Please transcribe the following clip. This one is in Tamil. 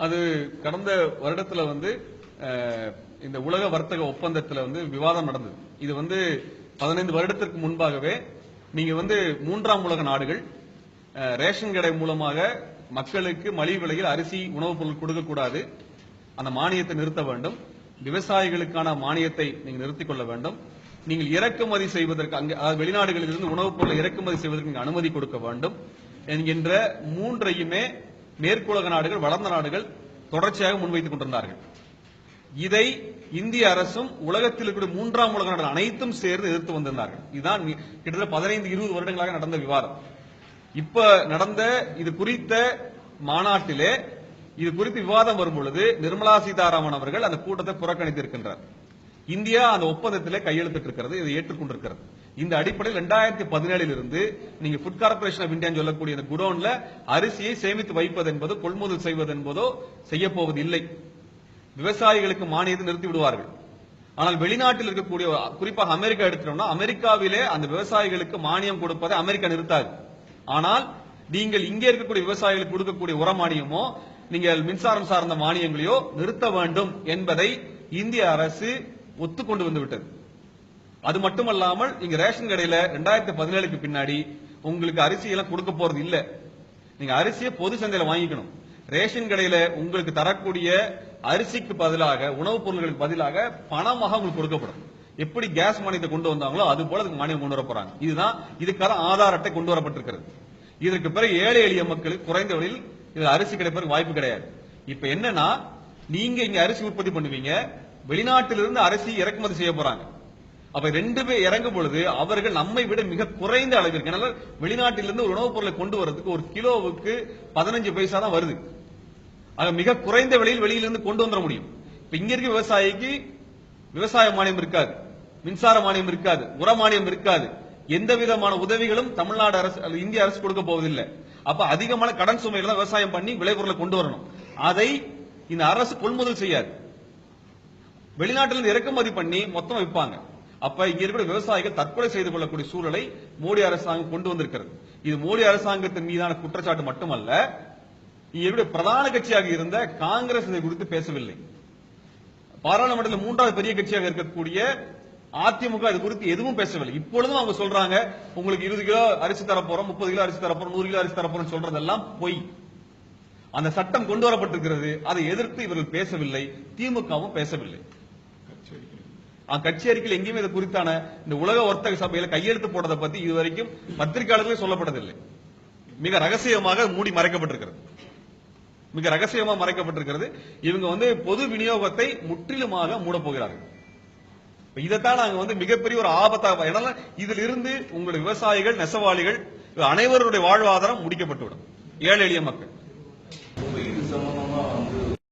அது கடந்த வருடத்துல இந்த உலக வர்த்தக ஒப்பந்தத்தில் விவாதம் நடந்தது. இது 15 வருடத்திற்கு முன்பாகவே நீங்க மூன்றாம் உலக நாடுகள் ரேஷன் கடை மூலமாக மக்களுக்கு மலிவு விலையில் அரிசி உணவுப் பொருள் கொடுக்கக்கூடாது, அந்த மானியத்தை நிறுத்த வேண்டும், விவசாயிகளுக்கான மானியத்தை நீங்க நிறுத்திக் கொள்ள வேண்டும், நீங்கள் இறக்குமதி செய்வதற்கு வெளிநாடுகளில் இருந்து உணவுப் பொருளை இறக்குமதி செய்வதற்கு அனுமதி கொடுக்க வேண்டும் என்கின்ற மூன்றையுமே மேற்குலக நாடுகள், வளர்ந்த நாடுகள் தொடர்ச்சியாக முன்வைத்துக் கொண்டிருந்தார்கள். இதை இந்திய அரசும் உலகத்தில் இருக்கக்கூடிய மூன்றாம் உலக நாடுகள் அனைத்தும் சேர்ந்து எதிர்த்து வந்திருந்தார்கள். இதுதான் கிட்டத்தட்ட 15-20 வருடங்களாக நடந்த விவாதம். இப்ப நடந்த இது குறித்த மாநாட்டிலே இது குறித்து விவாதம் வரும் பொழுது நிர்மலா சீதாராமன் அவர்கள் அந்த கூட்டத்தை புறக்கணித்திருக்கின்றார். இந்தியா அந்த ஒப்பந்தத்திலே கையெழுத்திட்டிருக்கிறது, இதை ஏற்றுக்கொண்டிருக்கிறது. இந்த அடிப்படையில் 2017 இருந்து நீங்க ஃபுட் கார்பரேஷன் ஆஃப் இந்தியா சொல்லக்கூடிய இந்த குடோன்ல அரிசியை சேமித்து வைப்பது என்பதோ கொள்முதல் செய்வது என்பதோ செய்யப்போவது இல்லை. விவசாயிகளுக்கு மானியத்தை நிறுத்தி விடுவார்கள். ஆனால் வெளிநாட்டில் இருக்கக்கூடிய குறிப்பாக அமெரிக்கா எடுத்துட்டோம்னா அமெரிக்காவிலே அந்த விவசாயிகளுக்கு மானியம் கொடுப்பதை அமெரிக்கா நிறுத்தாது. ஆனால் நீங்கள் இங்கே இருக்கக்கூடிய விவசாயிகளுக்கு கொடுக்கக்கூடிய உர மானியமோ நீங்கள் மின்சாரம் சார்ந்த மானியங்களையோ நிறுத்த வேண்டும் என்பதை இந்திய அரசு ஒத்துக்கொண்டு வந்துவிட்டது. அது மட்டுமல்லாமல் இங்க ரேஷன் கடையில 2017க்கு பின்னாடி உங்களுக்கு அரிசி எல்லாம் கொடுக்க போறது இல்ல. நீங்க அரிசியை பொது சந்தையில வாங்கிக்கணும். ரேஷன் கடையில உங்களுக்கு தரக்கூடிய அரிசிக்கு பதிலாக உணவுப் பொருட்களுக்கு பதிலாக பணமாக உங்களுக்கு கொடுக்கப்படும். எப்படி கேஸ் மானியத்தை கொண்டு வந்தாங்களோ அது போல அதுக்கு மானியம் கொண்டு வர போறாங்க. இதுதான் இதுக்கான ஆதார் அட்டை கொண்டு வரப்பட்டிருக்கிறது. இதற்கு பிறகு ஏழை எளிய மக்களுக்கு குறைந்த விலையில் இதுல அரிசி கிடைப்பதற்கு வாய்ப்பு கிடையாது. இப்ப என்னன்னா நீங்க இங்க அரிசி உற்பத்தி பண்ணுவீங்க, வெளிநாட்டிலிருந்து அரிசி இறக்குமதி செய்ய போறாங்க. அப்ப 2 பேர் இறங்கும் பொழுது அவர்கள் நம்மை விட மிக குறைந்த அளவிற்கு, வெளிநாட்டிலிருந்து ஒரு உணவுப் பொருளை கொண்டு வரதுக்கு ஒரு கிலோவுக்கு 15 பைசா தான் வருது. ஆக மிக குறைந்த விலையில் வெளியிலிருந்து கொண்டு வந்துட முடியும். இப்ப இங்க இருக்க விவசாயிக்கு விவசாய மானியம் இருக்காது, மின்சார மானியம் இருக்காது, உர மானியம் இருக்காது, எந்த விதமான உதவிகளும் தமிழ்நாடு அரசு இந்திய அரசு கொடுக்க போவதில்லை. அப்ப அதிகமான கடன் சுமையில தான் விவசாயம் பண்ணி விளைபொருளை கொண்டு வரணும். அதை இந்த அரசு கொள்முதல் செய்யாது, வெளிநாட்டிலிருந்து இறக்குமதி பண்ணி மொத்தம் வைப்பாங்க. அப்ப இங்க இருக்கிற விவசாயிகள் தற்கொலை செய்து கொள்ளக்கூடிய சூழலை மோடி அரசாங்கம் கொண்டு வந்திருக்கிறது. இது மோடி அரசாங்கத்தின் மீதான குற்றச்சாட்டு மட்டுமல்ல, இவருடைய பிரதான கட்சியாக இருந்த காங்கிரஸ் இதை குறித்து பேசவில்லை. பாராளுமன்றத்தில் 3வது பெரிய கட்சியாக இருக்கக்கூடிய அதிமுக இது குறித்து எதுவும் பேசவில்லை. இப்பொழுதும் அவங்க சொல்றாங்க உங்களுக்கு 20 கிலோ அரிசி தரப்போறோம், 30 கிலோ அரிசி தரப்போறோம், 100 கிலோ அரிசி தரப்போறோம் சொல்றதெல்லாம் பொய். அந்த சட்டம் கொண்டு வரப்பட்டிருக்கிறது, அதை எதிர்த்து இவர்கள் பேசவில்லை, திமுகவும் பேசவில்லை. கட்சி அறிக்கையில் எங்கேயுமே இது குறித்தான இந்த உலக வர்த்தக சபையில கையெழுத்து போட்டதை பத்தி இதுவரைக்கும் பத்திரிகையாளர்களே சொல்லப்பட்டதில்லை. மிக ரகசியமாக மூடி மறைக்கப்பட்டிருக்கிறது, மிக ரகசியமாக மறைக்கப்பட்டிருக்கிறது. இவங்க பொது விநியோகத்தை முற்றிலுமாக மூட போகிறார்கள். இதைத்தான் நாங்க மிகப்பெரிய ஒரு ஆபத்தாக, ஏன்னா இதில் இருந்து உங்களுடைய விவசாயிகள், நெசவாளிகள் அனைவருடைய வாழ்வாதாரம் முடிக்கப்பட்டுவிடும், ஏழை எளிய மக்கள்.